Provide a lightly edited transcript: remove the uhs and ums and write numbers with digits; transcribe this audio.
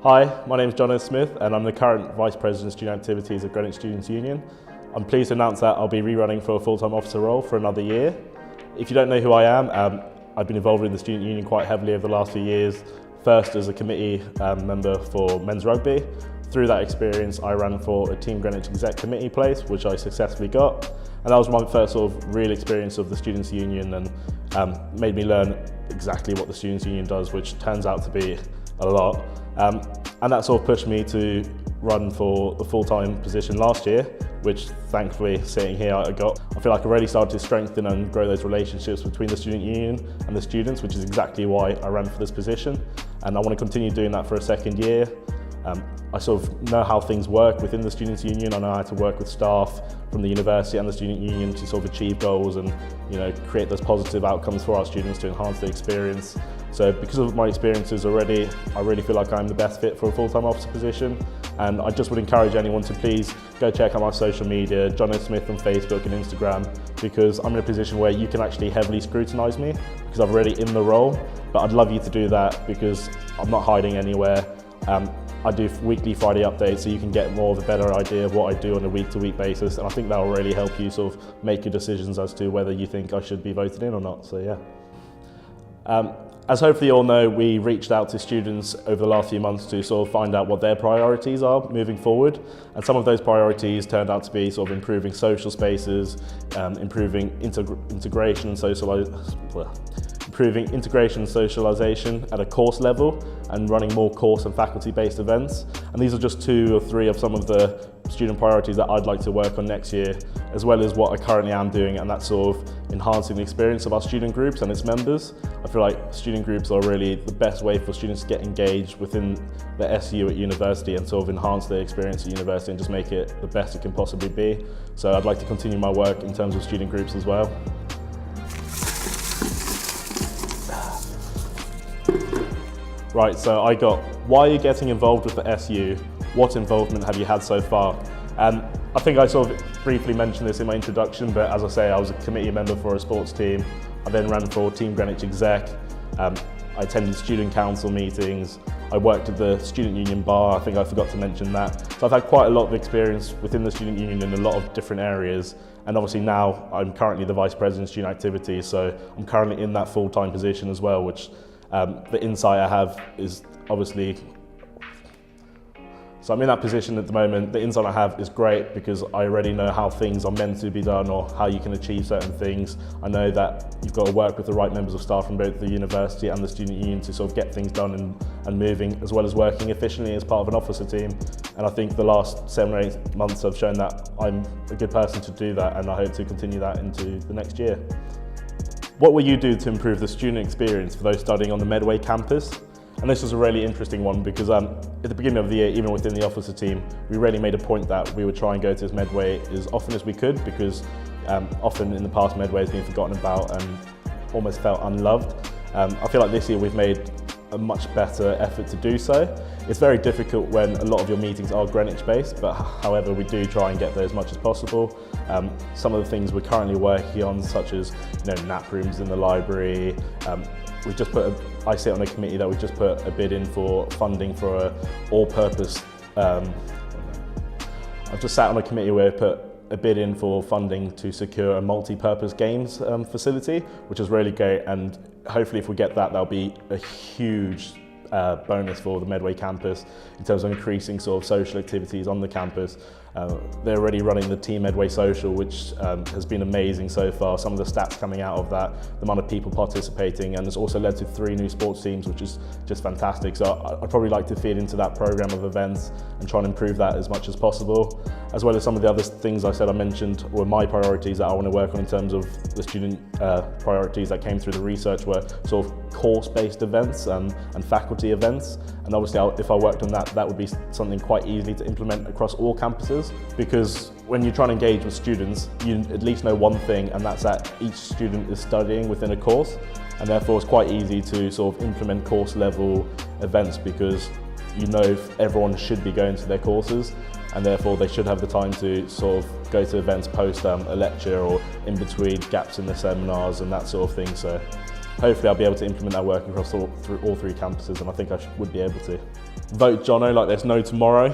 Hi, my name is Jono Smith and I'm the current Vice President of Student Activities at Greenwich Students' Union. I'm pleased to announce that I'll be rerunning for a full-time officer role for another year. If you don't know who I am, I've been involved in the Student Union quite heavily over the last few years. First as a committee member for men's rugby. Through that experience, I ran for a Team Greenwich Exec Committee place, which I successfully got. And that was my first sort of real experience of the Students' Union and made me learn exactly what the Students' Union does, which turns out to be a lot. And that sort of pushed me to run for the full-time position last year, which thankfully sitting here I got. I feel like I really started to strengthen and grow those relationships between the Student Union and the students, which is exactly why I ran for this position. And I want to continue doing that for a second year. I sort of know how things work within the Students' Union. I know how to work with staff from the university and the Student Union to sort of achieve goals and create those positive outcomes for our students to enhance the experience. So because of my experiences already, I really feel like I'm the best fit for a full-time officer position. And I just would encourage anyone to please go check out my social media, Jono Smith on Facebook and Instagram, because I'm in a position where you can actually heavily scrutinise me because I'm already in the role. But I'd love you to do that because I'm not hiding anywhere. I do weekly Friday updates so you can get more of a better idea of what I do on a week-to-week basis, and I think that will really help you sort of make your decisions as to whether you think I should be voted in or not, so yeah. As hopefully you all know, we reached out to students over the last few months to sort of find out what their priorities are moving forward, and some of those priorities turned out to be sort of improving social spaces, improving integration and socialisation at a course level and running more course and faculty-based events. And these are just 2 or 3 of some of the student priorities that I'd like to work on next year, as well as what I currently am doing, and that's sort of enhancing the experience of our student groups and its members. I feel like student groups are really the best way for students to get engaged within the SU at university and sort of enhance their experience at university and just make it the best it can possibly be. So I'd like to continue my work in terms of student groups as well. Right, so I got, why are you getting involved with the SU? What involvement have you had so far? And I think I sort of briefly mentioned this in my introduction, but as I say, I was a committee member for a sports team. I then ran for Team Greenwich Exec. I attended student council meetings. I worked at the Student Union bar, I think I forgot to mention that. So I've had quite a lot of experience within the Student Union in a lot of different areas. And obviously now I'm currently the Vice President of Student Activities, so I'm currently in that full-time position as well, which the insight I have is obviously, so I'm in that position at the moment. The insight I have is great because I already know how things are meant to be done or how you can achieve certain things. I know that you've got to work with the right members of staff from both the university and the Student Union to sort of get things done and moving, as well as working efficiently as part of an officer team. And I think the last 7 or 8 months have shown that I'm a good person to do that, and I hope to continue that into the next year. What will you do to improve the student experience for those studying on the Medway campus? And this was a really interesting one because at the beginning of the year, even within the officer team, we really made a point that we would try and go to Medway as often as we could, because often in the past Medway has been forgotten about and almost felt unloved. I feel like this year we've made a much better effort to do so. It's very difficult when a lot of your meetings are Greenwich based, but however we do try and get there as much as possible. Some of the things we're currently working on, such as nap rooms in the library. We've just I sit on a committee that we've just put a bid in for funding for a all-purpose. I've just sat on a committee where we put a bid in for funding to secure a multi-purpose games facility, which is really great, and hopefully if we get that, that'll be a huge bonus for the Medway campus in terms of increasing sort of social activities on the campus. They're already running the Team Medway Social, which has been amazing so far. Some of the stats coming out of that, the amount of people participating, and it's also led to 3 new sports teams, which is just fantastic. So I'd probably like to feed into that program of events and try and improve that as much as possible, as well as some of the other things I said I mentioned were my priorities that I want to work on in terms of the student priorities that came through the research were sort of course-based events and faculty events. And obviously if I worked on that, that would be something quite easy to implement across all campuses, because when you're trying to engage with students, you at least know one thing, and that's that each student is studying within a course, and therefore it's quite easy to sort of implement course level events because you know everyone should be going to their courses, and therefore they should have the time to sort of go to events post a lecture or in between gaps in the seminars and that sort of thing. So hopefully I'll be able to implement that work across through all 3 campuses, and I think I would be able to. vote Jono like there's no tomorrow.